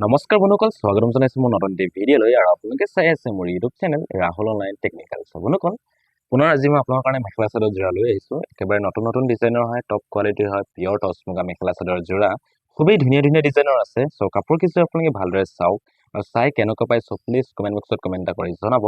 নমস্কাৰ বন্ধুসকল, স্বাগতম জনাইছোঁ মোৰ নতুন ভিডিঅ'লৈ। আৰু আপোনালোকে চাই আছে মোৰ YouTube channel Rahul online technical. বন্ধুসকল, পুনৰ আজি মই আপোনালোকৰ কাৰণে মেখেলা চাদৰ যোৰা লৈ আহিছোঁ। একেবাৰে নতুন নতুন ডিজাইনৰ হয়, টপ কোৱালিটিৰ হয়, পিয়ৰ টচ মুগা মেখেলা চাদৰ যোৰা। খুবেই ধুনীয়া ধুনীয়া ডিজাইনৰ আছে। চ' কাপোৰ কিছু আপোনালোকে ভালদৰে চাওক আৰু চাই কেনেকুৱা পাই চ' প্লিজ কমেণ্ট বক্সত কমেণ্ট এটা কৰি জনাব।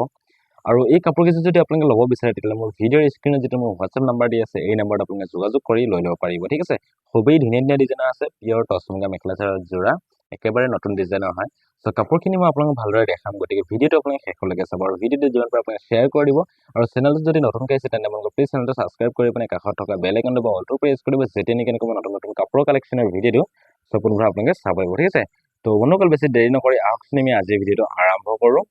আৰু এই কাপোৰ কিছু যদি আপোনালোকে ল'ব বিচাৰে তেতিয়াহ'লে মোৰ ভিডিঅ'ৰ স্ক্ৰীণত যিটো মোৰ হোৱাটছএপ নাম্বাৰ দি আছে, এই নাম্বাৰত আপোনালোকে যোগাযোগ কৰি লৈ ল'ব পাৰিব। ঠিক আছে, খুবেই ধুনীয়া ধুনীয়া ডিজাইনৰ আছে, পিয়ৰ টচ মুগা মেখেলা চাদৰ যোৰা, একেবাৰে নতুন ডিজাইনৰ হয়। চ' কাপোৰখিনি মই আপোনালোকক ভালদৰে দেখাম, গতিকে ভিডিঅ'টো আপোনালোকে শেষলৈকে চাব আৰু ভিডিঅ'টো যিমান পাৰে আপোনালোকে শ্বেয়াৰ কৰি দিব। আৰু চেনেলটো যদি নতুনকৈ আছে তেন্তে আপোনালোকে প্লিজ চেনেলটো ছাবস্ক্ৰাইব কৰি পিনে কাষত থকা বেল আইকনটো বা অলটো প্ৰেছ কৰিব, যেতিয়া নেকি এনেকুৱা নতুন নতুন কাপোৰৰ কালেকশ্যনৰ ভিডিঅ' দিওঁ চ' পোনপ্ৰথমে আপোনালোকে চাব পাৰিব। ঠিক আছে, তো বন্ধুসকল বেছি দেৰি নকৰি আহকচোন আমি আজিৰ ভিডিঅ'টো আৰম্ভ কৰোঁ।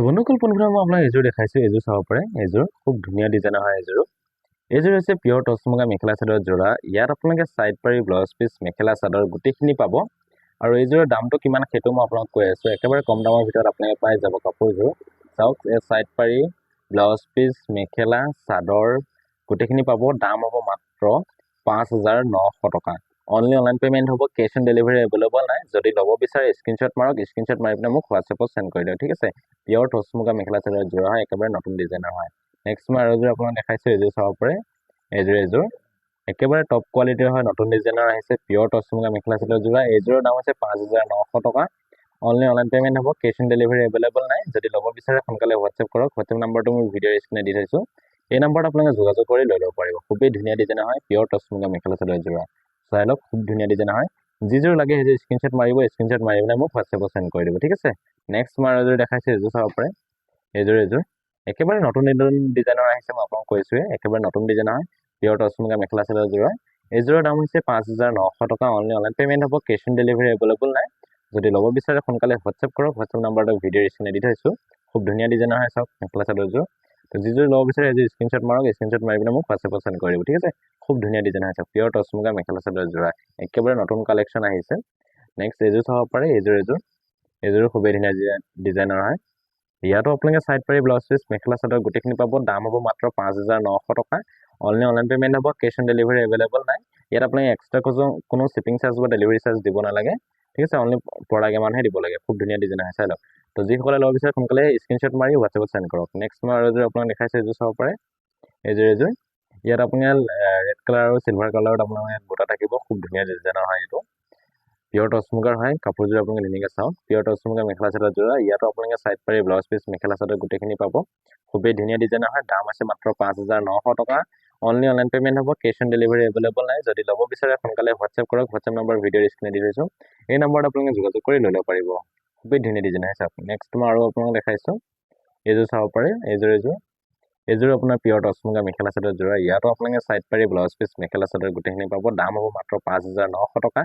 বন্ধুসকল পোনপ্ৰথমে মই আপোনাক এযোৰ দেখাইছোঁ, এযোৰ চাব পাৰে। এযোৰ খুব ধুনীয়া ডিজাইনৰ হয়। এইযোৰ হৈছে পিয়ৰ টচ মুগা মেখেলা চাদৰ যোৰা। ইয়াত আপোনালোকে চাইড পাৰি, ব্লাউজ পিচ, মেখেলা চাদৰ গোটেইখিনি পাব। আৰু এইযোৰৰ দামটো কিমান সেইটো মই আপোনাক কৈ আছোঁ, একেবাৰে কম দামৰ ভিতৰত আপোনালোকে পাই যাব কাপোৰযোৰ। চাওক, এই চাইড পাৰি, ব্লাউজ পিচ, মেখেলা চাদৰ গোটেইখিনি পাব। দাম হ'ব মাত্ৰ 5,900 টকা। অনলি অনলাইন পে'মেণ্ট হ'ব, কেছ অন ডেলিভাৰী এভেইলেবল নাই। যদি ল'ব বিচাৰে স্ক্ৰীনশ্বট মাৰক, স্ক্ৰীনশ্বট মাৰি পিনে মোক হোৱাটছএপত চেণ্ড কৰি দিয়ক। ঠিক আছে, পিয়ৰ টচ মুগা মেখেলা চাদৰ যোৰা হয়, একেবাৰে নতুন ডিজাইনৰ হয়। নেক্সট মই আৰু এযোৰ আপোনাক দেখাইছোঁ, এযোৰ চাব পাৰে। এযোৰ একেবাৰে টপ কোৱালিটিৰ হয়, নতুন ডিজাইনৰ আহিছে, পিয়ৰ টচ মুগা মেখেলা চাদৰ যোৰা। এইযোৰৰ দাম হৈছে 5,900 টকা। অনলি অনলাইন পে'মেণ্ট হ'ব, কেছ অন ডেলিভাৰী এভেইলেবল নাই। যদি ল'ব বিচাৰে সোনকালে হোৱাটছএপ কৰক। হোৱাটছএপ নাম্বাৰটো মোৰ ভিডিঅ'ৰ স্ক্ৰীণত দি থৈছোঁ, এই নাম্বাৰত আপোনালোকে যোগাযোগ কৰি লৈ ল'ব পাৰিব। খুবেই ধুনীয়া ডিজাইনৰ হয়, পিয়ৰ টচ মুগা মেখেলা চাদৰ যোৰা। চাই লওক, খুব ধুনীয়া ডিজাইনৰ হয়। যিযোৰ লাগে সেইযোৰ স্ক্ৰীনশ্বট মাৰিব, স্ক্ৰীনশ্বট মাৰি পিনে মোক হোৱাটছএপত চেণ্ড কৰি দিব। ঠিক আছে, নেক্সট মই আৰু এযোৰ দেখাইছোঁ, এযোৰ চাব পাৰে। এযোৰ একেবাৰে নতুন ডিজাইনৰ আহিছে, মই আপোনাক কৈছোঁৱে, একেবাৰে নতুন ডিজাইনৰ হয়, পিয়ৰ টচ মুগা মেখেলা চাদৰ যোৰা। এইযোৰৰ দাম হৈছে 5,900 টকা। অনলি অনলাইন পে'মেণ্ট হ'ব, কেছ অন ডেলিভাৰী এভেইলেবল নাই। যদি ল'ব বিচাৰে সোনকালে হোৱাটছএপ কৰক। হোৱাটছএপ নাম্বাৰটো ভিডিঅ'ৰ স্ক্ৰীণত দি থৈছোঁ। খুব ধুনীয়া ডিজাইনৰ হয়, চাওক মেখেলা চাদৰযোৰ। তো যিযোৰ ল'ব বিচাৰে সেইযোৰ স্ক্ৰীনশ্বট মাৰক, স্ক্ৰীনশ্বট মাৰি পিনে মোক হোৱাটছএপত চেণ্ড কৰি দিব। ঠিক আছে, খুব ধুনীয়া ডিজাইন হৈছে, পিয়ৰ টচ মুগা মেখেলা চাদৰ যোৰা, একেবাৰে নতুন কালেকশ্যন আহিছে। নেক্সট এযোৰ চাব পাৰে। এযোৰো খুবেই ধুনীয়া ডিজাইনৰ হয়। ইয়াতো আপোনালোকে চাইড পাৰি, ব্লাউজ পিচ, মেখেলা চাদৰ গোটেইখিনি পাব। দাম হ'ব মাত্ৰ 5,900 টকা। অনলি অনলাইন পে'মেণ্ট হ'ব, কেছ অন ডেলিভাৰী এভেইলেবল নাই। ইয়াত আপোনালোকে এক্সট্ৰা কোনো শ্বিপিং চাৰ্জ বা ডেলিভাৰী চাৰ্জ দিব নালাগে। ঠিক আছে, অনলি প্ৰডাক্ট এমাউণ্টহে দিব লাগে। খুব ধুনীয়া ডিজাইন হয়, চাই লওক। তো যিসকলে ল'ব বিচাৰে সোনকালে স্ক্ৰীনশ্বট মাৰি হোৱাটছএপত চেণ্ড কৰক। নেক্সট মই আৰু এযোৰ আপোনাক দেখাইছোঁ, এযোৰ চাব পাৰে। এযোৰ ইয়াত আপোনাৰ ৰেড কালাৰ আৰু চিলভাৰ কালাৰত আপোনাৰ ইয়াত বুটা থাকিব। খুব ধুনীয়া ডিজাইনৰ হয় এইটো, পিয়ৰ টচ মুগাৰ হয়। কাপোৰযোৰ আপোনালোকে ধুনীয়াকৈ চাওক, পিয়ৰ টচ মুগা মেখেলা চাদৰ যোৰা। ইয়াতো আপোনালোকে চাইড পাৰি, ব্লাউজ পিচ, মেখেলা চাদৰ গোটেইখিনি পাব। খুবেই ধুনীয়া ডিজাইনৰ হয়। দাম আছে মাত্ৰ 5,900 টকা। অনলি অনলাইন পে'মেণ্ট হ'ব, কেছ অন ডেলিভাৰী এভেইলেবল নাই। যদি ল'ব বিচাৰে সোনকালে হোৱাটছএপ কৰক। হোৱাটছএপ নাম্বাৰ ভিডিঅ'ৰ স্ক্ৰীণত দি থৈছোঁ, এই নাম্বাৰত আপোনালোকে যোগাযোগ কৰি লৈ ল'ব পাৰিব। খুবেই ধুনীয়া ডিজাইন হয়, চাওক। নেক্সট মই আৰু আপোনালোকক দেখাইছোঁ, এইযোৰ চাব পাৰে। এইযোৰ আপোনাৰ পিয়ৰ টচ মুগা মেখেলা চাদৰ যোৰা। ইয়াতো আপোনালোকে চাইড পাৰি, ব্লাউজ পিচ, মেখেলা চাদৰ গোটেইখিনি পাব। দাম হ'ব মাত্ৰ 5,900 টকা।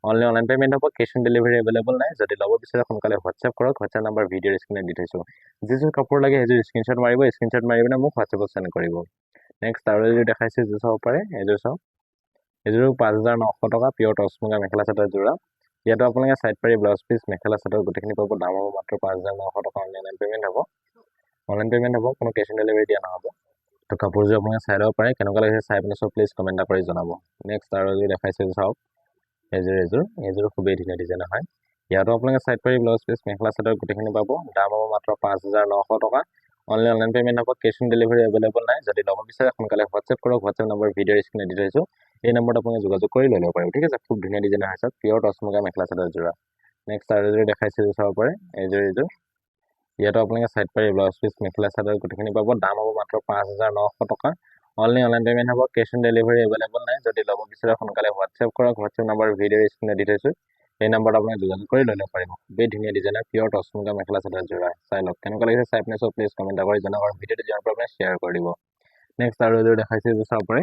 অনলি অনলাইন পে'মেণ্ট হ'ব, কেছ অন ডেলিভাৰী এভেইলেবল নাই। যদি ল'ব বিচাৰে সোনকালে হোৱাটছএপ কৰক। হোৱাটছএপ নাম্বাৰ ভিডিঅ'ৰ স্ক্ৰীণত দি থৈছোঁ। যিযোৰ কাপোৰ লাগে সেইযোৰ স্ক্ৰীনশ্বট মাৰিব, স্ক্ৰীনশ্বট মাৰি পিনে মোক হোৱাটছএপত চেণ্ড কৰিব। নেক্সট আৰু এযোৰ দেখাইছোঁ, এযোৰ চাব পাৰে। এযোৰ চাওক, এযোৰো 5,900 টকা, পিয়ৰ টচ মুগা মেখেলা চাদৰ যোৰা। ইয়াতো আপোনালোকে চাইড পাৰি, ব্লাউজ পিচ, মেখেলা চাদৰ গোটেইখিনি পাব। দাম হ'ব মাত্ৰ 5,900 টকা। অনলাইন পে'মেণ্ট হ'ব, কোনো কেছ অন ডেলিভাৰী দিয়া নহ'ব। তো কাপোৰযোৰ আপোনালোকে চাই ল'ব পাৰে, কেনেকুৱা লাগিছে চাই পিনে চব প্লিজ কমেণ্ট এটা কৰি জনাব। নেক্সট আৰু এযোৰ দেখাইছোঁ, চাওক। এযোৰ খুবেই ধুনীয়া ডিজাইনৰ হয়। ইয়াতো আপোনালোকে চাইড পাৰি, ব্লাউজ পিচ, মেখেলা চাদৰ গোটেইখিনি পাব। দাম হ'ব মাত্ৰ 5,900 টকা। অনলি অনলাইন পে'মেণ্ট হ'ব, কেছ অন ডেলিভাৰী এভেইলেবল নাই। যদি ল'ব বিচাৰে সোনকালে হোৱাটছএপ কৰক। হোৱাটছএপ নাম্বাৰ ভিডিঅ'ৰ স্ক্ৰীণত দি থৈছোঁ, এই নম্বৰত আপোনালোকে যোগাযোগ কৰি লৈ ল'ব পাৰিব। ঠিক আছে, খুব ধুনীয়া ডিজাইনৰ হৈছে, পিয়ৰ টচ মুগা মেখেলা চাদৰ যোৰা। নেক্সট আৰু এযোৰ দেখাইছোঁ, চাব পাৰে। এযোৰ ইয়াতো আপোনালোকে চাইড পাৰি, ব্লাউজ পিচ, মেখেলা চাদৰ গোটেইখিনি পাব। দাম হ'ব মাত্ৰ 5,900 টকা। অনলি অনলাইন পে'মেণ্ট হ'ব, কেছ অন ডেলিভাৰী এভেইলেবল নাই। যদি ল'ব বিচাৰে সোনকালে হোৱাটছএপ কৰক। হোৱাটছএপ নাম্বাৰ ভিডিঅ'ৰ স্ক্ৰীণত দি থৈছোঁ, এই নম্বৰত আপোনালোকে যোগাযোগ কৰি লৈ ল'ব পাৰিব। খুবেই ধুনীয়া ডিজাইনৰ পিয়ৰ টচ মুগা মেখেলা চাদৰ যোৰা। চাই লওক, কেনেকুৱা লাগিছে চাই পিনে চব প্লিজ কমেণ্ট কৰি জনাব আৰু ভিডিঅ'টো যিমান পাৰে শ্বেয়াৰ কৰি দিব। নেক্সট আৰু এযোৰ দেখাইছোঁ, এযোৰ চাব পাৰে।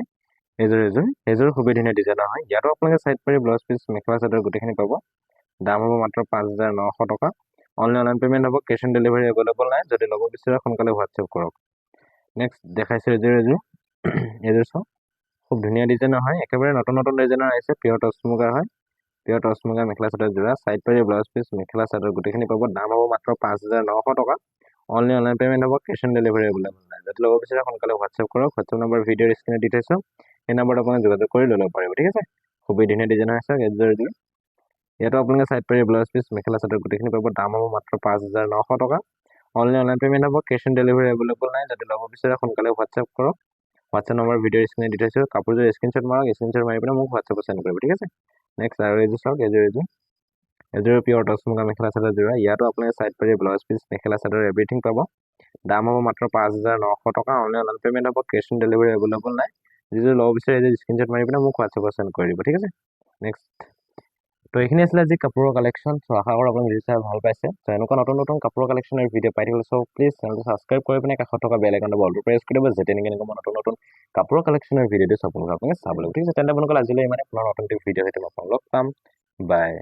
এযোৰ খুবেই ধুনীয়া ডিজাইনৰ হয়। ইয়াতো আপোনালোকে চাইড পাৰি, ব্লাউজ পিচ, মেখেলা চাদৰ গোটেইখিনি পাব। দাম হ'ব মাত্ৰ 5,900 টকা। অনলি অনলাইন পে'মেণ্ট হ'ব, কেছ অন ডেলিভাৰী এভেইলেবল নাই। যদি ল'ব বিচাৰে সোনকালে হোৱাটছএপ কৰক। নেক্সট দেখাইছোঁ, এযোৰ চাওক, খুব ধুনীয়া ডিজাইনৰ হয়। একেবাৰে নতুন ডিজাইনৰ আহিছে, পিয়ৰ টচ মুগাৰ হয়। পিয়ৰ টচ মুগা মেখেলা চাদৰ যোৰা। চাইড পাৰি, ব্লাউজ পিচ, মেখেলা চাদৰ গোটেইখিনি পাব। দাম হ'ব মাত্ৰ 5,900 টকা। অনলি অনলাইন পেমেণ্ট হ'ব, কেছ অন ডেলিভাৰী এভেইলেবল নাই। যদি ল'ব বিচাৰে সোনকালে হোৱাটছএপ কৰক। হোৱাটছএপ নম্বৰ ভিডিঅ'ৰ স্ক্ৰীনত দি থৈছোঁ, সেই নম্বৰত আপোনালোকে যোগাযোগ কৰি লৈ ল'ব পাৰিব। ঠিক আছে, খুবেই ধুনীয়া ডিজাইন আছে এইযোৰ। ইয়াতো আপোনালোকে চাইড পাৰি ব্লাউজ পিচ মেখেলা চাদৰ গোটেইখিনি পাব। দাম হ'ব মাত্ৰ 5,900 টকা। অনলি অনলাইন পেমেণ্ট হ'ব, কেছ অন ডেলিভাৰী এভেইলেবল নাই। যদি ল'ব বিচাৰে সোনকালে হোৱাটছএপ কৰক। হোৱাটছএপ নম্বৰ ভিডিঅ'ৰ স্ক্ৰীনত দি থৈছোঁ, কাপোৰযোৰ স্ক্ৰীনশ্বট মাৰক, স্ক্ৰীনশ্বট মাৰি পিনে মোক হোৱাটছএপত চেণ্ড কৰিব। ঠিক আছে, নেক্সট আৰু এইযোৰ চাওক, এইযোৰ পিয়ৰ টচ মুগা মেখেলা চাদৰ যোৰা। ইয়াতো আপোনালোকে চাইড পাৰি blouse piece mekhela chador everything পাব। দাম হ'ব মাত্ৰ 5,900 টকা। অনলি অনলাইন পেমেণ্ট হ'ব, কেছ অন ডেলিভাৰী এভেইলেবল নাই। যিযোৰ ল'ব বিচাৰে এইযোৰ স্ক্ৰীনশ্বট মাৰি পিনে মোক হোৱাটছএপত চেণ্ড কৰি দিব। ঠিক আছে, নেক্সট। তো এইখিনি আছিলে আজি কাপোৰৰ কালেকশ্যন। চ' আশা কৰোঁ আপোনালোকে ভিডিঅ' চাই ভাল পাইছে। চ' এনেকুৱা নতুন নতুন কাপোৰৰ কালেকশ্যনৰ ভিডিঅ' পাই থাকিবলৈ চ' প্লিজ চেনেলটো ছাবস্ক্ৰাইব কৰি পিনে কাষত থকা বেল আইকনটো বলটো প্ৰেছ কৰি দিব, যেতিয়া নেকি এনেকুৱা নতুন নতুন কাপোৰৰ কালেকশ্যনৰ ভিডিঅ'টো আপোনালোকে চাব লাগিব। ঠিক আছে, তেন্তে আপোনালোকে আজিলৈ ইমানে, পুনৰ নতুন ভিডিঅ' সৈতে আপোনালোকক লগ পাম। বাই।